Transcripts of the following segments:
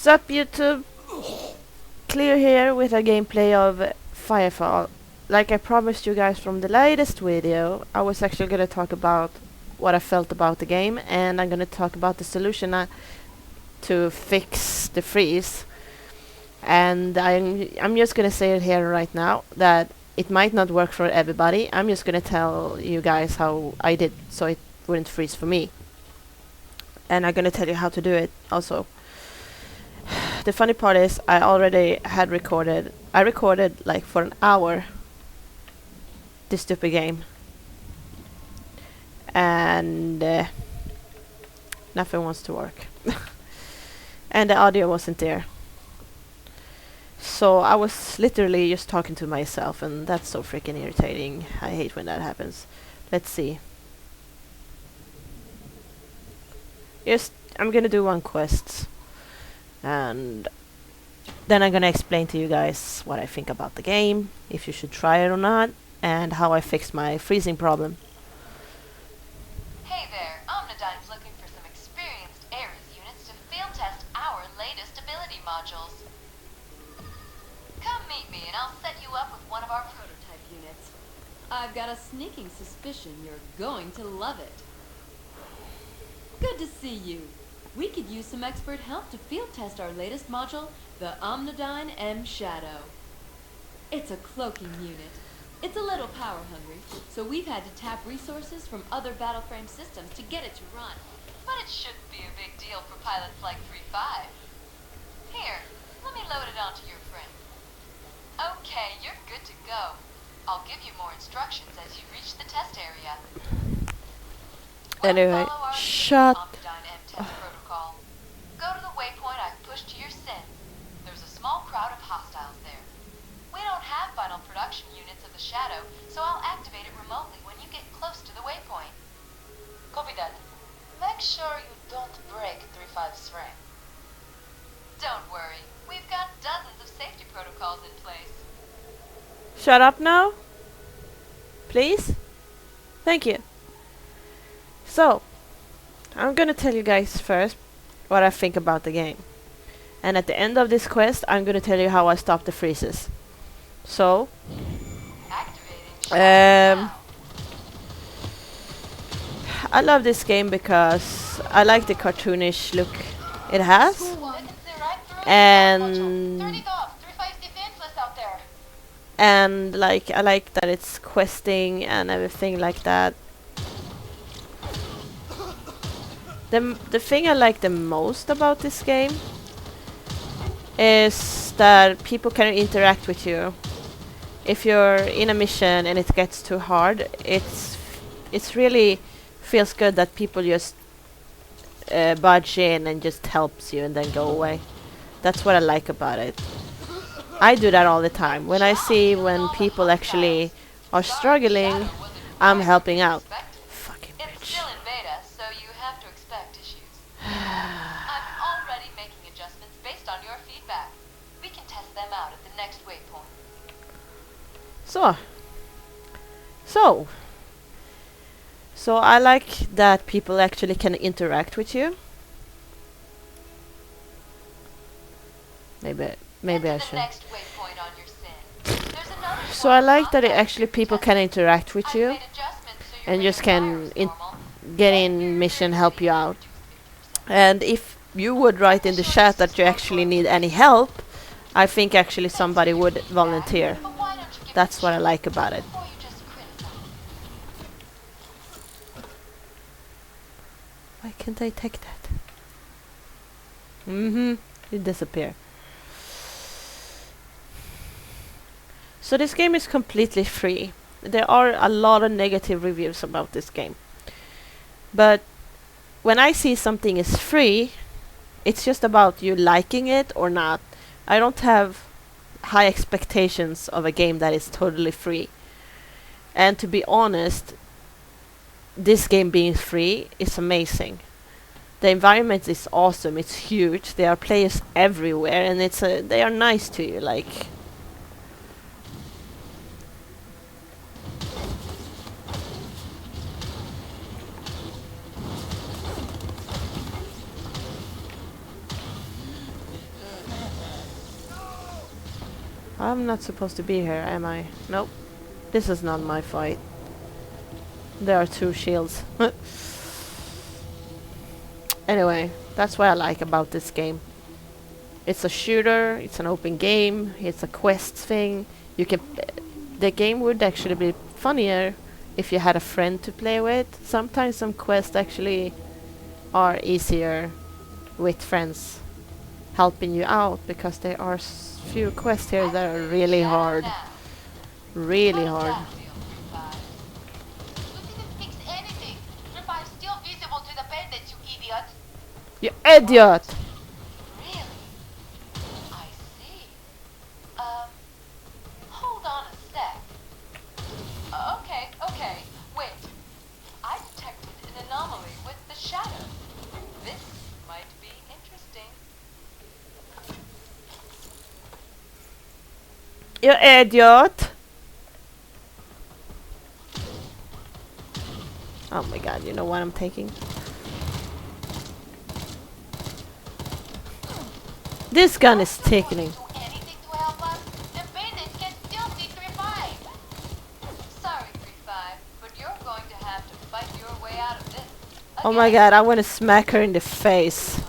Sup YouTube? Clear here with a gameplay of Firefall. Like I promised you guys from the latest video, I was actually gonna talk about what I felt about the game, and I'm gonna talk about the solution to fix the freeze. And I'm just gonna say it here right now that it might not work for everybody. I'm just gonna tell you guys how I did so it wouldn't freeze for me. And I'm gonna tell you how to do it also. The funny part is I already had recorded. I recorded like for an hour this stupid game, and nothing wants to work. And the audio wasn't there. So I was literally just talking to myself, and that's so freaking irritating. I hate when that happens. Let's see. Just I'm gonna do one quest, and then I'm gonna explain to you guys what I think about the game, if you should try it or not, and how I fixed my freezing problem. Hey there, Omnidyne's looking for some experienced Ares units to field test our latest ability modules. Come meet me and I'll set you up with one of our prototype units. I've got a sneaking suspicion you're going to love it. Good to see you. We could use some expert help to field test our latest module, the Omnidyne M Shadow. It's a cloaking unit. It's a little power hungry, so we've had to tap resources from other battleframe systems to get it to run. But it shouldn't be a big deal for pilots like 3-5. Here, let me load it onto your frame. Okay, you're good to go. I'll give you more instructions as you reach the test area. Anyway, shut Omnidyne M test protocol. Go to the waypoint I've pushed to your sin. There's a small crowd of hostiles there. We don't have final production units of the Shadow, so I'll activate it remotely when you get close to the waypoint. Copy that. Make sure you don't break 3-5's frame. Don't worry, we've got dozens of safety protocols in place. Shut up now, please. Thank you. So, I'm gonna tell you guys first what I think about the game. And at the end of this quest, I'm gonna tell you how I stop the freezes. So, I love this game because I like the cartoonish look it has. And like I like that it's questing and everything like that. The thing I like the most about this game is that people can interact with you. If you're in a mission and it gets too hard, it's really feels good that people just budge in and just helps you and then go away. That's what I like about it. I do that all the time. When I see when people actually are struggling, I'm helping out. Fucking bitch. It's still in beta, so you have to expect issues. I'm already making adjustments based on your feedback. We can test them out at the next waypoint. So I like that people actually can interact with you. Maybe I should. So I like that actually people can interact with you and just can get in mission, help you out. And if you would write in the chat that you actually need any help, I think actually somebody would volunteer. That's what I like about it. Why can't I take that? You disappear. So this game is completely free. There are a lot of negative reviews about this game. But when I see something is free, it's just about you liking it or not. I don't have high expectations of a game that is totally free. And to be honest, this game being free is amazing. The environment is awesome. It's huge. There are players everywhere, and they are nice to you. Like, I'm not supposed to be here, am I? Nope. This is not my fight. There are 2 shields. Anyway, that's what I like about this game. It's a shooter, it's an open game, it's a quest thing. You can the game would actually be funnier if you had a friend to play with. Sometimes some quests actually are easier with friends helping you out, because there are few quests here that are really hard. Really hard. You idiot! Really? I see. Hold on a sec. Okay. Wait. I detected an anomaly with the shadow. This might be interesting. You idiot! Oh my god, you know what I'm taking? This gun is tickling. Do anything to help us? The bandits can still see 3-5. Sorry, 3-5, but you're going to have to fight your way out of this. Oh my god, I want to smack her in the face.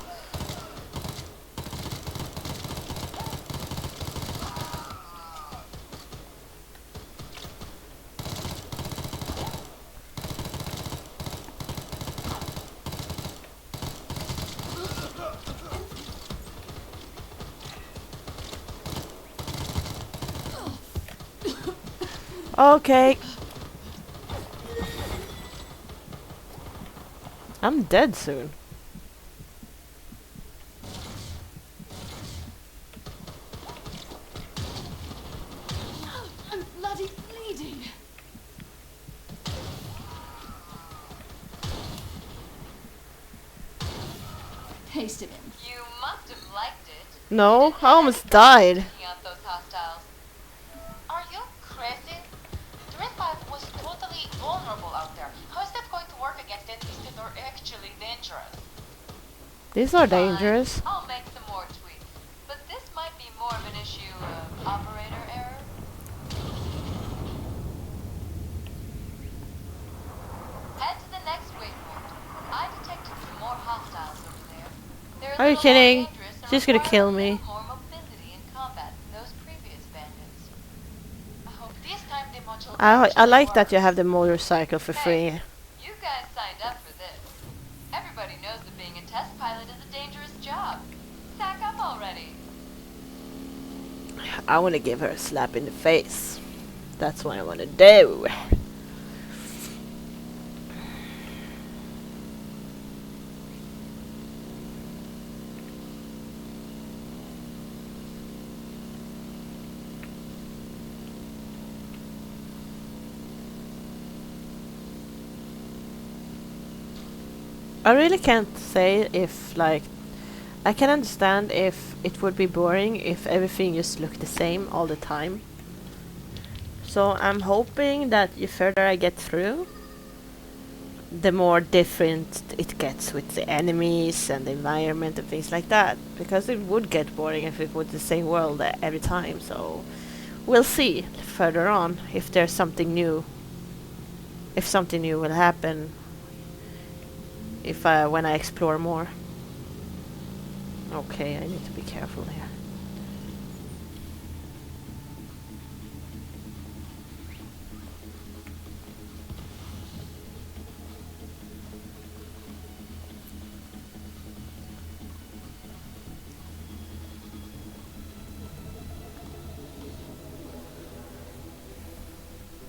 Okay. I'm dead soon. I'm bloody bleeding. Paste it in. You must have liked it. No, I almost died. Taking out those hostiles. Are you crazy? 3-5 was totally vulnerable out there. How is that going to work against enemies that are actually dangerous? These are Fine, dangerous. I'll make some more tweaks. But this might be more of an issue of operator error. Head to the next waypoint. I detected some more hostiles over there. They're a Are you little more kidding? dangerous and She's gonna require kill a me. little more mobility in combat than those previous bandits. I hope this time the module I actually like that you works. have the motorcycle for free. You guys signed up for this. Everybody knows that being a test pilot is a dangerous job. Sack up already. I want to give her a slap in the face. That's what I want to do. I really can't say if, like, I can understand if it would be boring if everything just looked the same all the time. So I'm hoping that the further I get through, the more different it gets with the enemies and the environment and things like that. Because it would get boring if it was the same world every time. So we'll see further on if there's something new. If something new will happen. If when I explore more. Okay, I need to be careful here.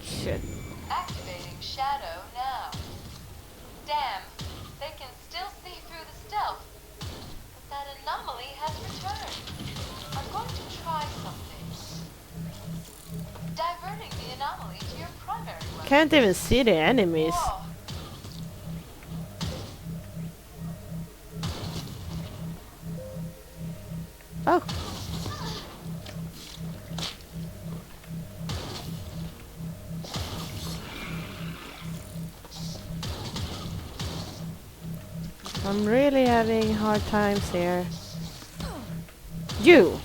Shit. Activating shadow now. Damn, they can still see through the stealth. But that anomaly has returned. I'm going to try something. Diverting the anomaly to your primary weapon. Can't even see the enemies. Whoa. Oh. I'm really having hard times here. You!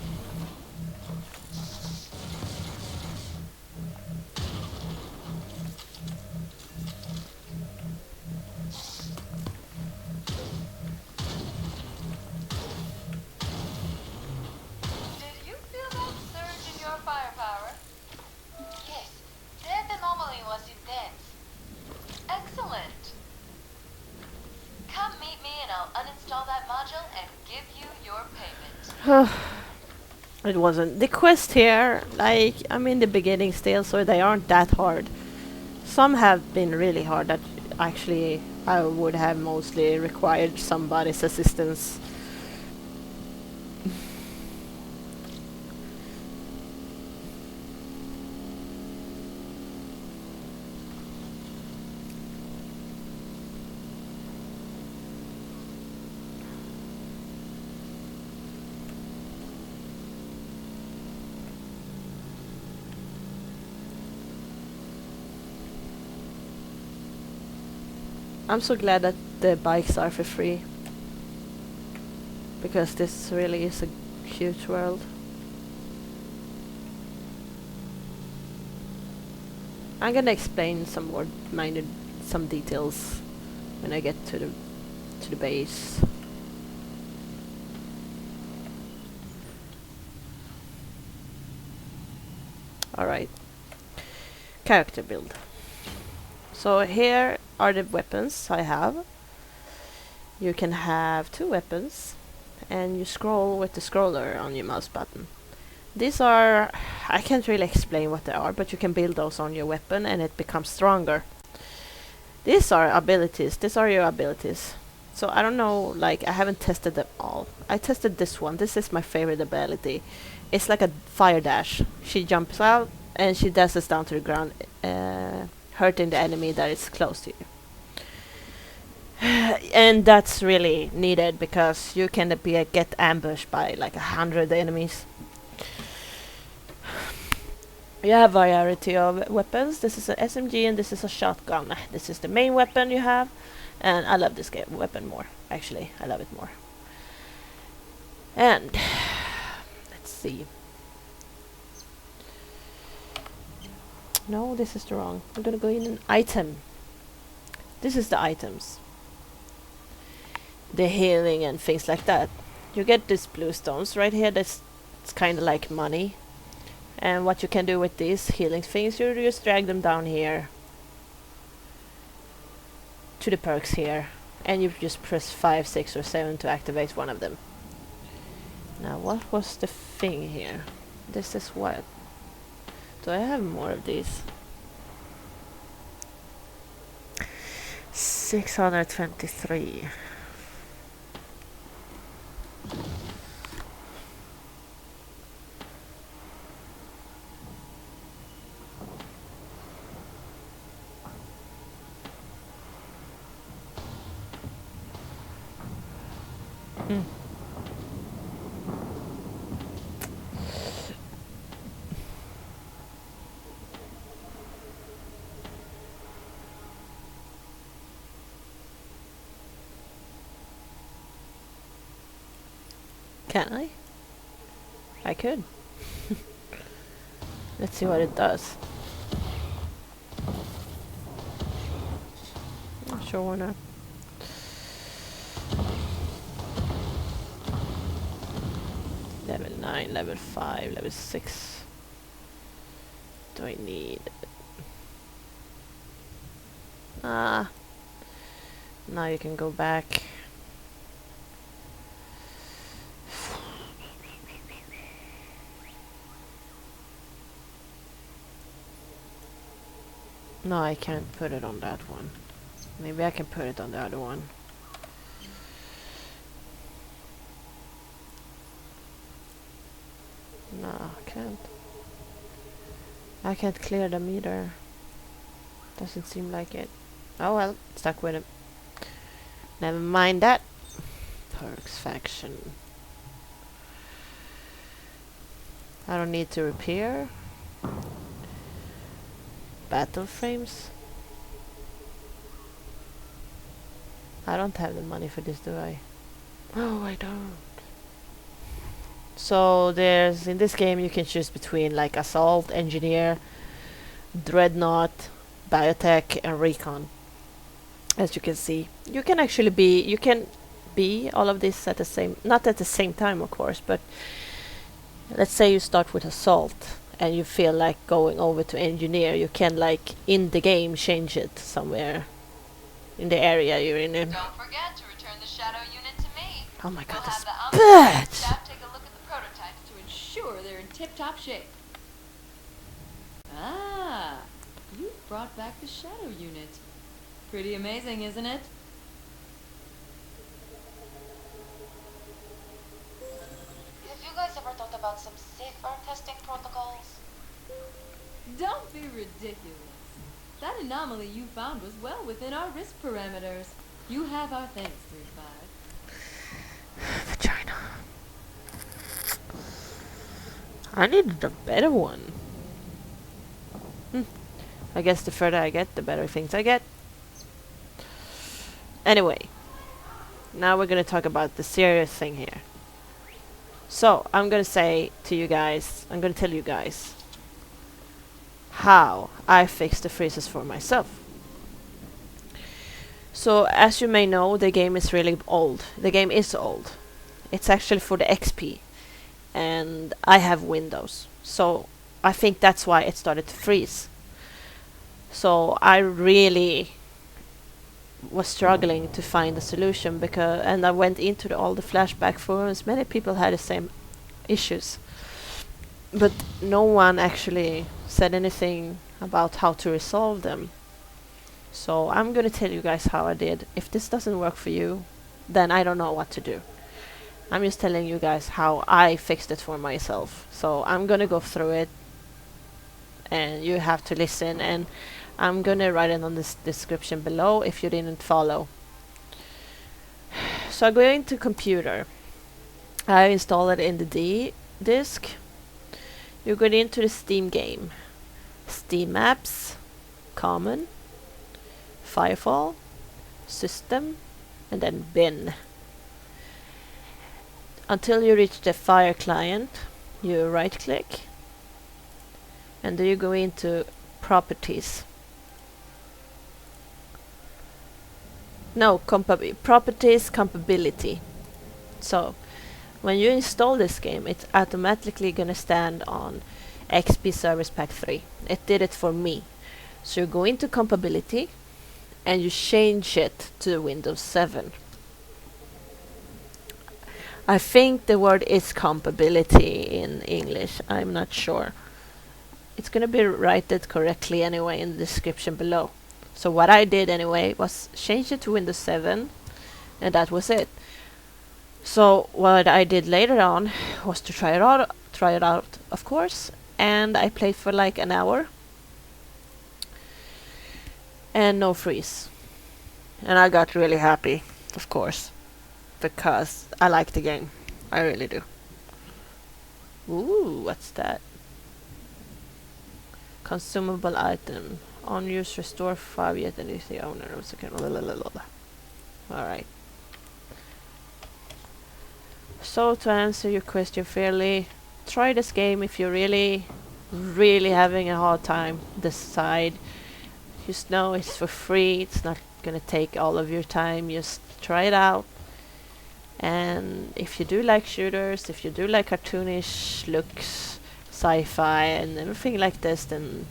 It wasn't. The quest here, like, I'm in the beginning still, so they aren't that hard. Some have been really hard that actually I would have mostly required somebody's assistance. I'm so glad that the bikes are for free, because this really is a huge world. I'm gonna explain some more some details when I get to the base. Alright. Character build. So here are the weapons I have. You can have 2 weapons, and you scroll with the scroller on your mouse button. These are, I can't really explain what they are, but you can build those on your weapon and it becomes stronger. These are abilities, these are your abilities. So I don't know, like, I haven't tested them all. I tested this one, this is my favorite ability. It's like a fire dash. She jumps out and she dashes down to the ground, hurting the enemy that is close to you. And that's really needed because you can get ambushed by like 100 enemies. You have variety of weapons. This is an SMG and this is a shotgun. This is the main weapon you have, and I love this weapon more. Actually, I love it more. And let's see. No, this is the wrong. I'm gonna go in an item. This is the items. The healing and things like that. You get these blue stones right here. It's kind of like money. And what you can do with these healing things, you just drag them down here to the perks here, and you just press 5, 6 or 7 to activate one of them. Now what was the thing here? This is what? Do I have more of these? 623. Can I? I could. Let's see what it does. Sure, why not? Level 9, level 5, level 6. Do I need? Ah. Now you can go back. No, I can't put it on that one. Maybe I can put it on the other one. No, I can't. I can't clear them either. Doesn't seem like it. Oh well, stuck with it. Never mind that. Perks faction. I don't need to repair. Battle frames. I don't have the money for this, do I? Oh, I don't. So there's, in this game you can choose between like assault, engineer, dreadnought, biotech and recon. As you can see, you can actually be all of this at the same, not at the same time of course, but let's say you start with assault and you feel like going over to engineer, you can like in the game change it somewhere in the area you're in. Don't forget to return the shadow unit to me. Oh my god, We'll this have the bitch! staff take a look at the tip-top shape. Ah, you brought back the shadow unit. Pretty amazing, isn't it? Have you guys ever thought about some safer testing protocols? Don't be ridiculous. That anomaly you found was well within our risk parameters. You have our thanks, 3-5. Vagina. I needed a better one. I guess the further I get, the better things I get. Anyway, now we're gonna talk about the serious thing here. So, I'm gonna say to you guys, I'm gonna tell you guys how I fixed the freezes for myself. So, as you may know, the game is really old. The game is old. It's actually for the XP. And I have Windows. So, I think that's why it started to freeze. So, I really was struggling to find a solution and I went into all the flashback forums. Many people had the same issues. But no one actually said anything about how to resolve them. So I'm gonna tell you guys how I did. If this doesn't work for you, then I don't know what to do. I'm just telling you guys how I fixed it for myself. So I'm gonna go through it and you have to listen, and I'm gonna write it on this description below if you didn't follow. So I go into computer. I install it in the D disk. You go into the Steam game. Steamapps, Common, Firefall, System, and then Bin. Until you reach the FirefallClient, you right click and then you go into Properties. No, Properties, Compatibility. So, when you install this game, it's automatically gonna stand on XP Service Pack 3. It did it for me. So you go into Compatibility and you change it to Windows 7. I think the word is compatibility in English. I'm not sure. It's gonna be written correctly anyway in the description below. So what I did anyway was change it to Windows 7, and that was it. So what I did later on was to try it out, of course, and I played for like an hour, and no freeze. And I got really happy, of course, because I like the game. I really do. Ooh, what's that? Consumable item. Unused restore 5 yet and is the owner. Alright. So to answer your question fairly, try this game if you're really having a hard time. Decide. Just know it's for free. It's not gonna take all of your time. Just try it out. And if you do like shooters, if you do like cartoonish looks, sci-fi and everything like this, then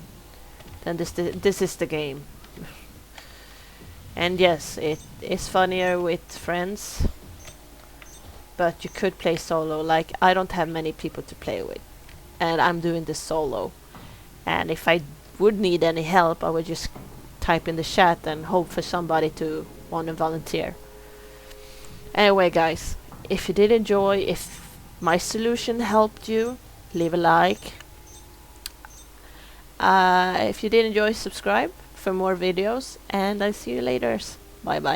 this is the game. And yes, it is funnier with friends, but you could play solo. Like, I don't have many people to play with, and I'm doing this solo. And if I would need any help, I would just type in the chat and hope for somebody to want to volunteer. Anyway, guys, if you did enjoy, if my solution helped you, leave a like. If you did enjoy, subscribe for more videos, and I'll see you later. Bye bye.